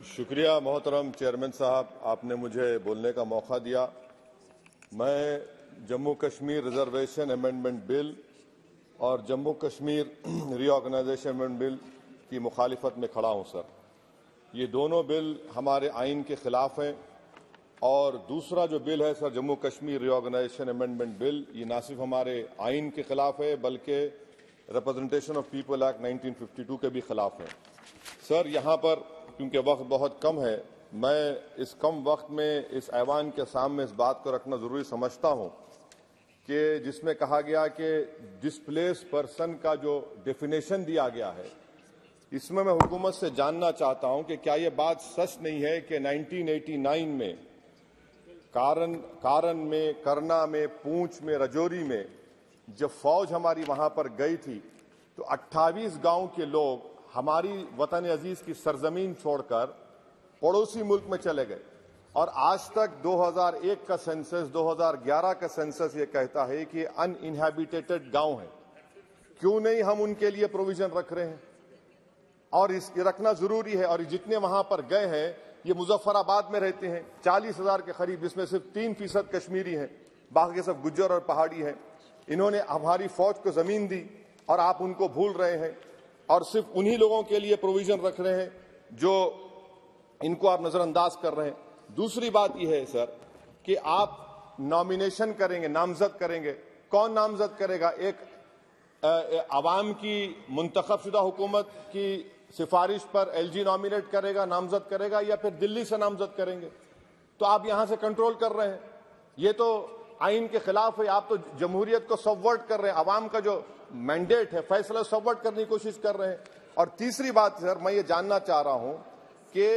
शुक्रिया मोहतरम चेयरमैन साहब, आपने मुझे बोलने का मौका दिया। मैं Jammu Kashmir reservation amendment bill और Jammu Kashmir reorganisation amendment bill की मुखालिफत में खड़ा हूं सर। ये दोनों बिल हमारे आइन के खिलाफ हैं और दूसरा जो बिल है sir Jammu Kashmir reorganisation amendment bill, ये न सिर्फ हमारे आइन के खिलाफ है बल्कि रिप्रेजेंटेशन ऑफ पीपल एक्ट 1952 के भी खिलाफ है। सर यहाँ पर क्योंकि वक्त बहुत कम है, मैं इस कम वक्त में इस ऐवान के सामने इस बात को रखना जरूरी समझता हूँ कि जिसमें कहा गया कि डिस्प्लेस पर्सन का जो डेफिनेशन दिया गया है, इसमें मैं हुकूमत से जानना चाहता हूँ कि क्या ये बात सच नहीं है कि 1989 में कारण में, करना में, पूंछ में, रजौरी में जब फौज हमारी वहां पर गई थी तो 28 गांव के लोग हमारी वतन अजीज की सरजमीन छोड़कर पड़ोसी मुल्क में चले गए और आज तक 2001 का सेंसस, 2011 का सेंसस ये कहता है कि अनइनहैबिटेटेड गांव है। क्यों नहीं हम उनके लिए प्रोविजन रख रहे हैं? और इसके रखना जरूरी है। और जितने वहां पर गए हैं ये मुजफ्फराबाद में रहते हैं, 40,000 के करीब, जिसमें सिर्फ 3% कश्मीरी हैं, बाकी सब गुज्जर और पहाड़ी हैं। इन्होंने हमारी फौज को जमीन दी और आप उनको भूल रहे हैं और सिर्फ उन्हीं लोगों के लिए प्रोविजन रख रहे हैं जो इनको आप नजरअंदाज कर रहे हैं। दूसरी बात यह है सर कि आप नॉमिनेशन करेंगे, नामजद करेंगे। कौन नामजद करेगा? एक अवाम की मुंतखब-शुदा हुकूमत की सिफारिश पर एलजी नॉमिनेट करेगा, नामजद करेगा, या फिर दिल्ली से नामजद करेंगे? तो आप यहां से कंट्रोल कर रहे हैं। ये तो आइन के खिलाफ है। आप तो जमहूरियत को सबवर्ट कर रहे हैं। अवाम का जो मैंडेट है, फैसला सबवर्ट करने की कोशिश कर रहे हैं। और तीसरी बात सर, मैं ये जानना चाह रहा हूं कि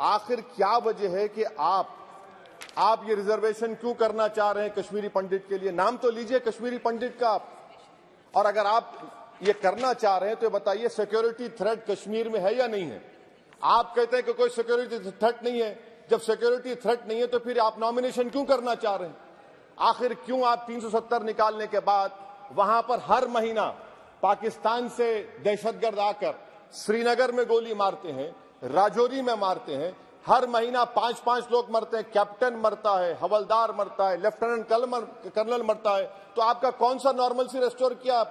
आखिर क्या वजह है कि आप ये रिजर्वेशन क्यों करना चाह रहे हैं कश्मीरी पंडित के लिए? नाम तो लीजिए कश्मीरी पंडित का आप। और अगर आप ये करना चाह रहे हैं तो बताइए सिक्योरिटी थ्रेट कश्मीर में है या नहीं है? आप कहते हैं कि कोई सिक्योरिटी थ्रेट नहीं है। जब सिक्योरिटी थ्रेट नहीं है तो फिर आप नॉमिनेशन क्यों करना चाह रहे हैं? आखिर क्यों आप 370 निकालने के बाद वहां पर हर महीना पाकिस्तान से दहशतगर्द आकर श्रीनगर में गोली मारते हैं, राजौरी में मारते हैं, हर महीना 5-5 लोग मरते हैं, कैप्टन मरता है, हवलदार मरता है, लेफ्टिनेंट कर्नल मरता है, तो आपका कौन सा नॉर्मलसी रेस्टोर किया?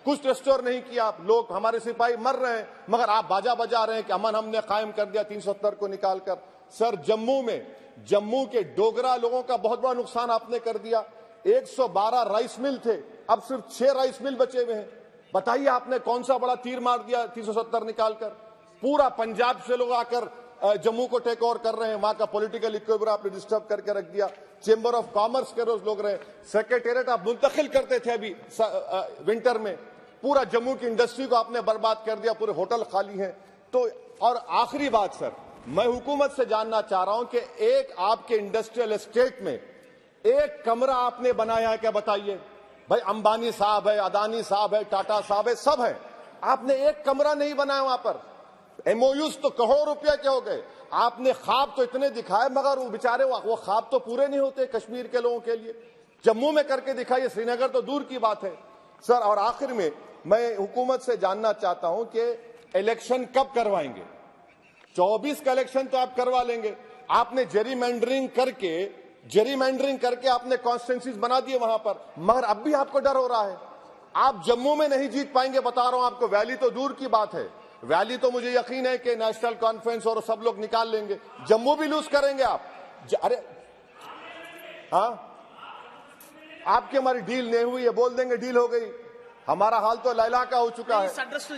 कुछ रेस्टोर नहीं किया आप। लोग, हमारे सिपाही मर रहे हैं मगर आप बाजा बजा रहे हैं कि अमन हमने कायम कर दिया 370 को निकालकर। सर जम्मू के डोगरा लोगों का बहुत बड़ा नुकसान आपने कर दिया। 112 राइस मिल थे, अब सिर्फ 6 राइस मिल बचे हुए हैं। बताइए आपने कौन सा बड़ा तीर मार दिया 370 निकालकर? पूरा पंजाब से लोग आकर जम्मू को टेक ओवर कर रहे हैं। वहां का पॉलिटिकल इक्विलिब्रियम आपने डिस्टर्ब करके रख दिया। चेंबर ऑफ कॉमर्स के रोज लोग रहे, सेक्रेटेरिएट आप मुंतकिल करते थे अभी विंटर में, पूरा जम्मू की इंडस्ट्री को आपने बर्बाद कर दिया, पूरे होटल खाली हैं। तो और आखिरी बात सर, मैं हुकूमत से जानना चाह रहा हूं कि एक आपके इंडस्ट्रियल एस्टेट में एक कमरा आपने बनाया है क्या? बताइए भाई। अंबानी साहब है, अदानी साहब है, टाटा साहब है, सब है, आपने एक कमरा नहीं बनाया वहां पर। एमओयूज तो करोड़ों रुपया के हो गए। आपने ख्वाब तो इतने दिखाए मगर वो बेचारे वो ख्वाब तो पूरे नहीं होते कश्मीर के लोगों के लिए। जम्मू में करके दिखाइए, श्रीनगर तो दूर की बात है सर। और आखिर में मैं हुकूमत से जानना चाहता हूं कि इलेक्शन कब करवाएंगे? 24 का इलेक्शन तो आप करवा लेंगे। आपने जेरीमैंडरिंग करके आपने कॉन्स्टिट्यूंसीज बना दिए वहां पर, मगर अब भी आपको डर हो रहा है। आप जम्मू में नहीं जीत पाएंगे, बता रहा हूं आपको। वैली तो दूर की बात है, वैली तो मुझे यकीन है कि नेशनल कॉन्फ्रेंस और सब लोग निकाल लेंगे। जम्मू भी लूज करेंगे आप। अरे हाँ, आपकी हमारी डील नहीं हुई है, बोल देंगे डील हो गई। हमारा हाल तो लैला का हो चुका है।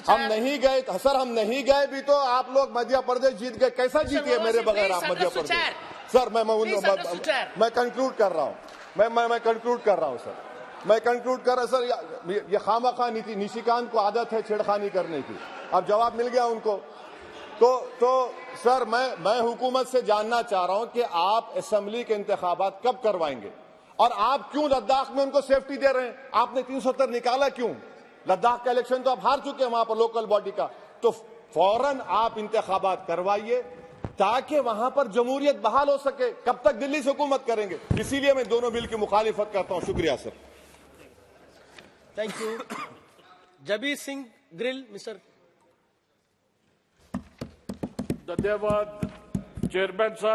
हम नहीं गए सर, हम नहीं गए भी तो आप लोग मध्य प्रदेश जीत गए। कैसा जीतिए मेरे बगैर आप मध्य प्रदेश? सर मैं कंक्लूड कर रहा हूं। मैं कंक्लूड कर रहा हूं सर। मैं कंक्लूड कर रहा सर। ये खामखा निशिकांत को आदत है छेड़खानी करने की। अब जवाब मिल गया उनको। तो सर मैं हुकूमत से जानना चाह रहा हूं कि आप असेंबली के इंतखाबात कब करवाएंगे और आप क्यों लद्दाख में उनको सेफ्टी दे रहे हैं? आपने 370 निकाला क्यों? लद्दाख का इलेक्शन तो आप हार चुके हैं वहां पर लोकल बॉडी का। तो फौरन आप इंतखाबात करवाइए ताकि वहां पर जमहूरियत बहाल हो सके। कब तक दिल्ली से हुकूमत करेंगे? इसीलिए मैं दोनों बिल की मुखालिफत करता हूं। शुक्रिया sir. Thank you. Jabir Singh grill, mister धन्यवाद चेयरमैन साहब।